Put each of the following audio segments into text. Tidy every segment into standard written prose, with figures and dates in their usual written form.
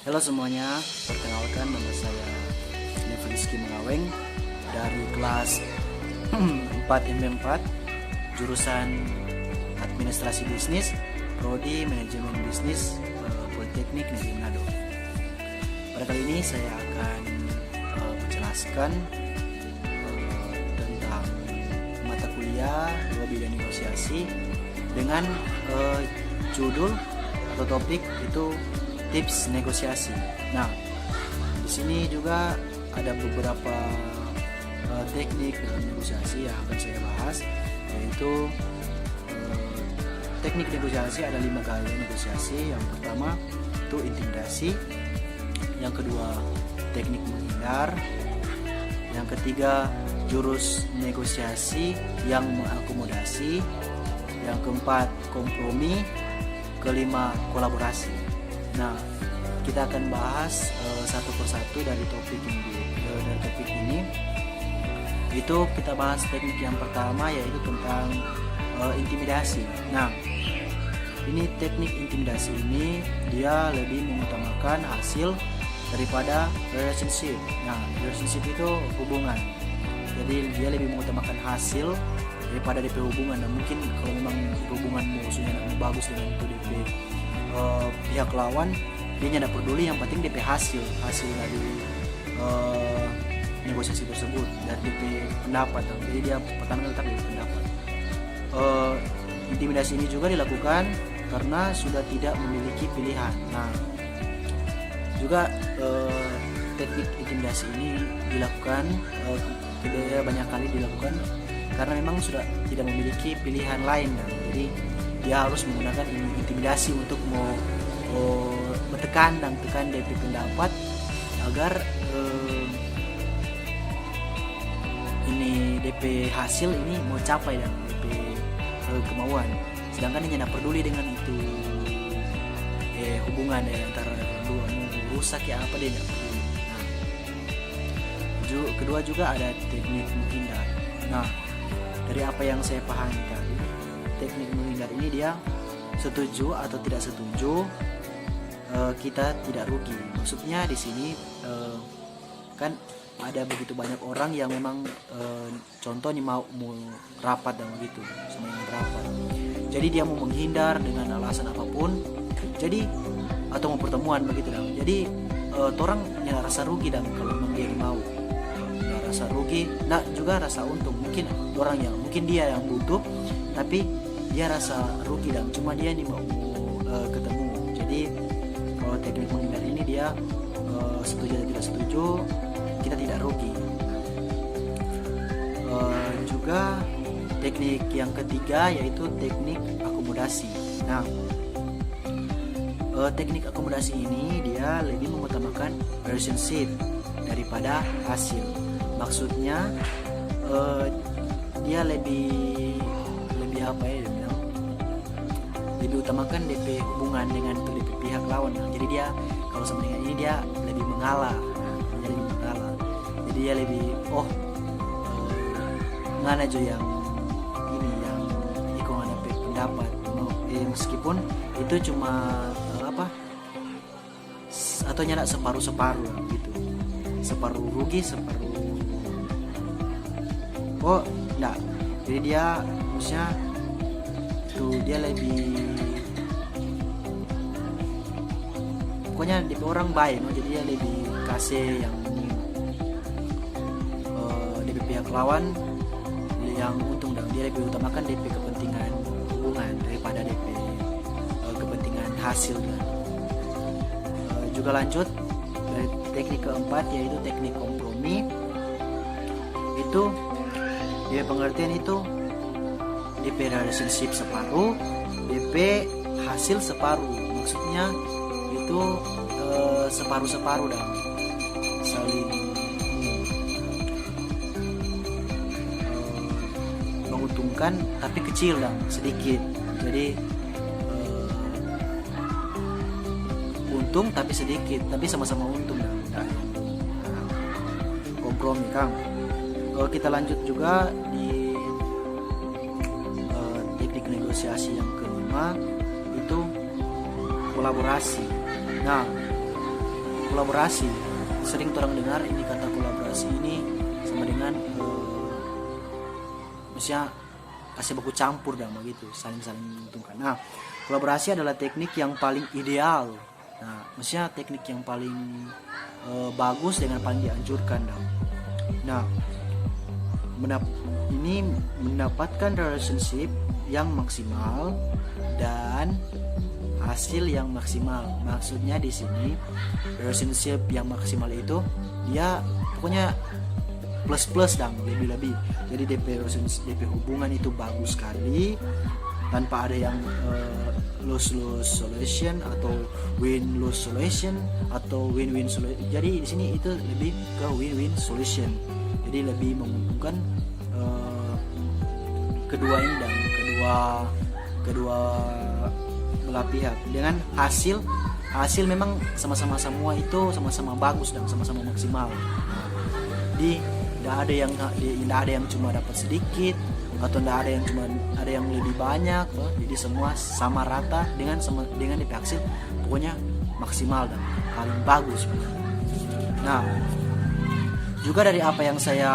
Halo semuanya, perkenalkan nama saya Nevriski Mengaweng dari kelas 4 MP4 jurusan Administrasi Bisnis, Prodi Manajemen Bisnis, Politeknik Negeri Manado. Pada kali ini saya akan menjelaskan tentang mata kuliah 2 bidang negosiasi dengan judul atau topik itu tips negosiasi. Nah, di sini juga ada beberapa teknik dalam negosiasi yang akan saya bahas, yaitu teknik negosiasi ada 5 gaya negosiasi. Yang pertama itu intimidasi, yang kedua teknik menghindar, yang ketiga jurus negosiasi yang mengakomodasi, yang keempat kompromi, kelima kolaborasi. Nah, kita akan bahas satu persatu dari topik ini. Itu kita bahas teknik yang pertama, yaitu tentang intimidasi. Nah, ini teknik intimidasi ini dia lebih mengutamakan hasil daripada relationship. Nah, relationship itu hubungan. Jadi dia lebih mengutamakan hasil daripada DP hubungan. Dan mungkin kalau memang hubungan musuhnya bagus dengan itu DP pihak lawan, dia tidak peduli, yang penting DP hasil dari negosiasi tersebut, dari DP pendapat. Jadi dia pertahanan tetap DP pendapat. Intimidasi ini juga dilakukan karena sudah tidak memiliki pilihan. Nah, juga teknik intimidasi ini dilakukan banyak kali dilakukan karena memang sudah tidak memiliki pilihan lain. Jadi dia harus menggunakan intimidasi untuk tekan DP pendapat agar ini DP hasil ini mau capai dan DP kemauan. Sedangkan dia tidak peduli dengan itu hubungan antara dua, mau rusak ya apa, dia tidak peduli. Nah, kedua juga ada teknik menghindar. Nah, dari apa yang saya pahami tadi, teknik menghindar ini dia setuju atau tidak setuju, kita tidak rugi. Maksudnya di sini kan ada begitu banyak orang yang memang contohnya mau rapat dan begitu sama yang rapat. Jadi dia mau menghindar dengan alasan apapun. Jadi atau mau pertemuan begitu dong. Jadi orang yang rasa rugi dan kalau memang dia mau rasa rugi, nah juga rasa untung. Mungkin dia yang butuh tapi dia rasa rugi dan cuma dia ini mau ketemu. Jadi kalau teknik menghindar ini dia setuju atau tidak setuju, kita tidak rugi. Juga teknik yang ketiga yaitu teknik akomodasi. Nah, teknik akomodasi ini dia lebih mengutamakan relationship daripada hasil. Maksudnya dia lebih apa ya, lebih utamakan DP hubungan dengan DP pihak lawan. Jadi dia kalau sama dengan ini dia lebih mengalah. Jadi dia lebih ngana aja yang ini yang ikut ngana pendapat. Meskipun itu cuma atau nyala separuh gitu, separuh rugi enggak. Jadi dia maksudnya itu dia lebih pokoknya DP orang baik, jadi dia lebih kasih yang DP pihak lawan yang untung, dan dia lebih utamakan DP kepentingan hubungan daripada DP kepentingan hasil. Juga lanjut dari teknik keempat yaitu teknik kompromi. Itu DP pengertian itu DP relationship separuh, DP hasil separuh. Maksudnya itu separuh dan saling menguntungkan tapi kecil dan sedikit. Jadi untung tapi sedikit, tapi sama-sama untung dan kompromi, Kang. Kita lanjut juga di teknik negosiasi yang kelima, itu kolaborasi. Nah, kolaborasi. Sering orang dengar ini kata kolaborasi ini sama dengan misalnya kasih baku campur dan begitu, saling menguntungkan. Nah, kolaborasi adalah teknik yang paling ideal. Nah, maksudnya teknik yang paling bagus dengan paling dianjurkan dan. Nah, ini mendapatkan relationship yang maksimal dan hasil yang maksimal. Maksudnya di sini relationship yang maksimal itu dia pokoknya plus dan lebih. Jadi DP hubungan itu bagus sekali tanpa ada yang lose solution atau win-lose solution atau win-win solution. Jadi di sini itu lebih ke win-win solution. Jadi lebih menguntungkan kedua ini dan kedua belah pihak dengan hasil memang sama-sama semua itu sama-sama bagus dan sama-sama maksimal. Jadi tidak ada yang cuma dapat sedikit atau tidak ada yang cuma ada yang lebih banyak. Jadi semua sama rata dengan DP hasil pokoknya maksimal dan paling bagus. Nah, juga dari apa yang saya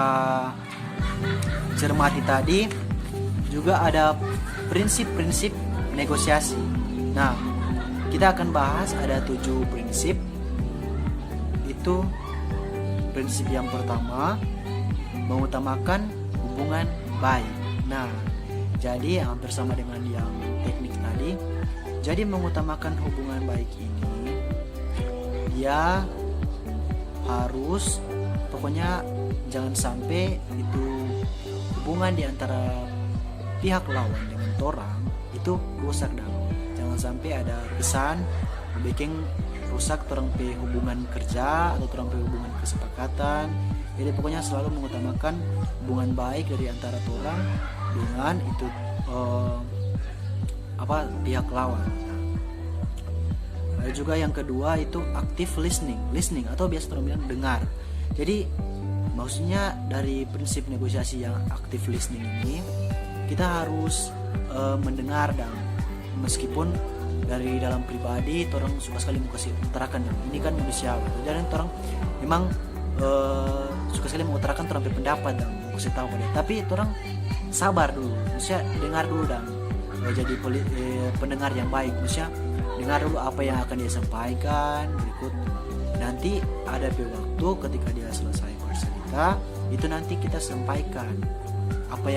cermati tadi juga ada prinsip-prinsip negosiasi. Nah, kita akan bahas ada 7 prinsip. Itu prinsip yang pertama, mengutamakan hubungan baik. Nah, jadi hampir sama dengan yang teknik tadi. Jadi mengutamakan hubungan baik ini dia harus pokoknya jangan sampai itu hubungan di antara pihak lawan dengan orang itu rusak dan jangan sampai ada kesan bikin rusak orang pe hubungan kerja atau orang pe hubungan kesepakatan. Jadi pokoknya selalu mengutamakan hubungan baik dari antara orang dengan itu pihak lawan. Lalu juga yang kedua itu active listening atau biasa orang bilang dengar. Jadi maksudnya dari prinsip negosiasi yang active listening ini kita harus mendengar dan meskipun dari dalam pribadi orang suka sekali mau kasih utarakan dan ini kan manusia. Jadi orang memang suka sekali mengutarakan orang berpendapat dan mau kasih tahu pada. Tapi orang sabar dulu, maksudnya dengar dulu dan jadi pendengar yang baik. Maksudnya dengar dulu apa yang akan dia sampaikan berikut. Nanti ada waktu ketika dia selesai bercerita itu nanti kita sampaikan apa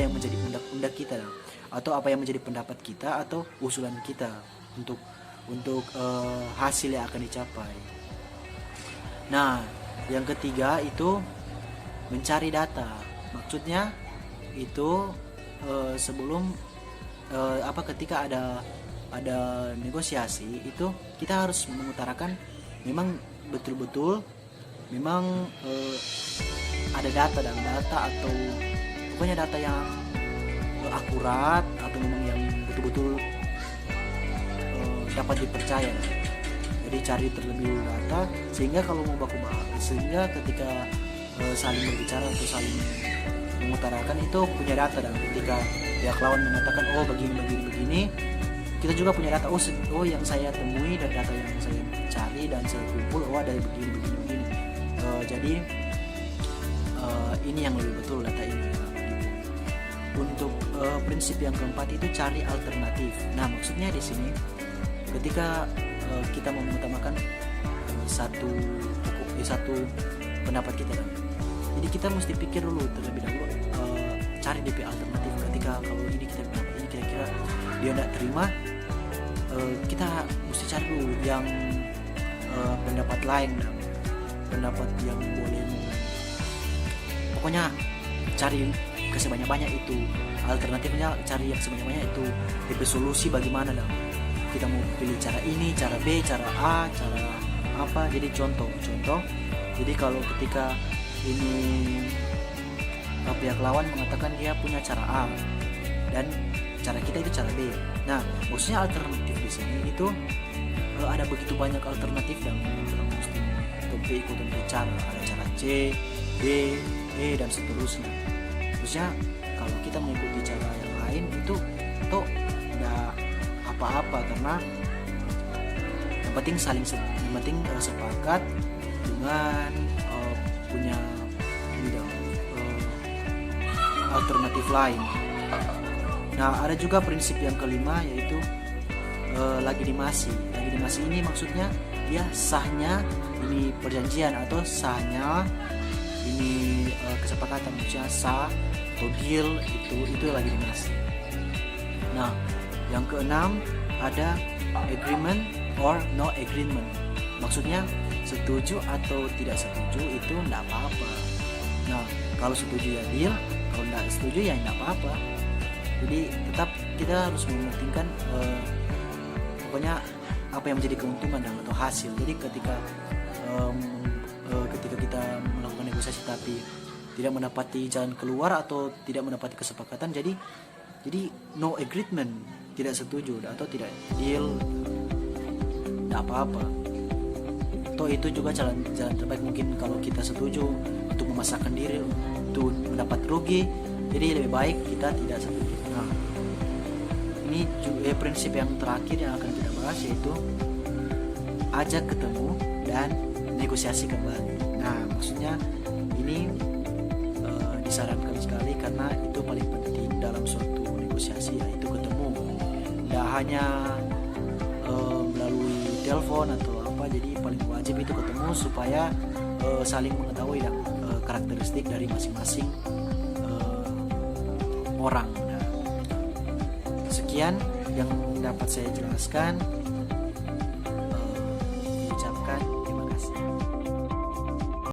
yang menjadi undak kita atau apa yang menjadi pendapat kita atau usulan kita untuk hasil yang akan dicapai. Nah, yang ketiga itu mencari data. Maksudnya itu sebelum ketika ada negosiasi itu kita harus mengutarakan memang betul-betul memang ada data atau pokoknya data yang akurat atau memang yang betul-betul dapat dipercaya. Jadi cari terlebih data sehingga kalau mau baku sehingga ketika saling berbicara atau saling mengutarakan itu punya data dan ketika pihak lawan mengatakan begini kita juga punya data yang saya temui dan data yang saya cari dan saya kumpul ada begini. Jadi ini yang lebih betul data ini. Untuk prinsip yang keempat itu cari alternatif. Nah, maksudnya di sini ketika kita mau mengutamakan satu pendapat kita kan. Jadi kita mesti pikir dulu terlebih dahulu cari DP alternatif. Ketika kalau ini kita pendapat ini kira-kira dia tidak terima, kita mesti cari dulu yang pendapat lain dan pendapat yang boleh pokoknya cari sebanyak-banyak itu alternatifnya, cari yang sebanyak-banyak itu DP solusi bagaimana dong. Kita mau pilih cara ini, cara B, cara A, cara apa. Jadi contoh. Jadi kalau ketika ini pihak lawan mengatakan dia punya cara A dan cara kita itu cara B. Nah, maksudnya alternatif di sini itu ada begitu banyak alternatif yang mesti ikutin bicara. Ada cara C, B, E dan seterusnya. Maksudnya kalau kita mengikuti cara yang lain itu tidak apa-apa karena yang yang penting sepakat dengan punya alternatif lain. Nah, ada juga prinsip yang kelima, yaitu legitimasi. Legitimasi ini maksudnya ya sahnya ini perjanjian atau sahnya ini kesepakatan, maksudnya sah atau deal, itu legitimasi. Nah, yang keenam ada agreement or no agreement. Maksudnya setuju atau tidak setuju itu enggak apa-apa. Nah, kalau setuju ya deal, kalau enggak setuju ya enggak apa-apa. Jadi tetap kita harus mementingkan pokoknya apa yang menjadi keuntungan dan atau hasil. Jadi ketika kita melakukan negosiasi tapi tidak mendapati jalan keluar atau tidak mendapati kesepakatan, jadi no agreement, tidak setuju atau tidak deal, tidak apa-apa. Atau itu juga jalan terbaik mungkin kalau kita setuju untuk memasakkan diri untuk mendapat rugi, jadi lebih baik kita tidak setuju. Nah, ini juga prinsip yang terakhir yang akan kita bahas, yaitu ajak ketemu dan negosiasi kembali. Nah, maksudnya ini disarankan sekali karena itu paling penting dalam suatu negosiasi, yaitu ketemu. Tidak hanya melalui telepon atau apa, jadi paling wajib itu ketemu supaya saling mengetahui karakteristik dari masing-masing orang. Nah, sekian yang dapat saya jelaskan.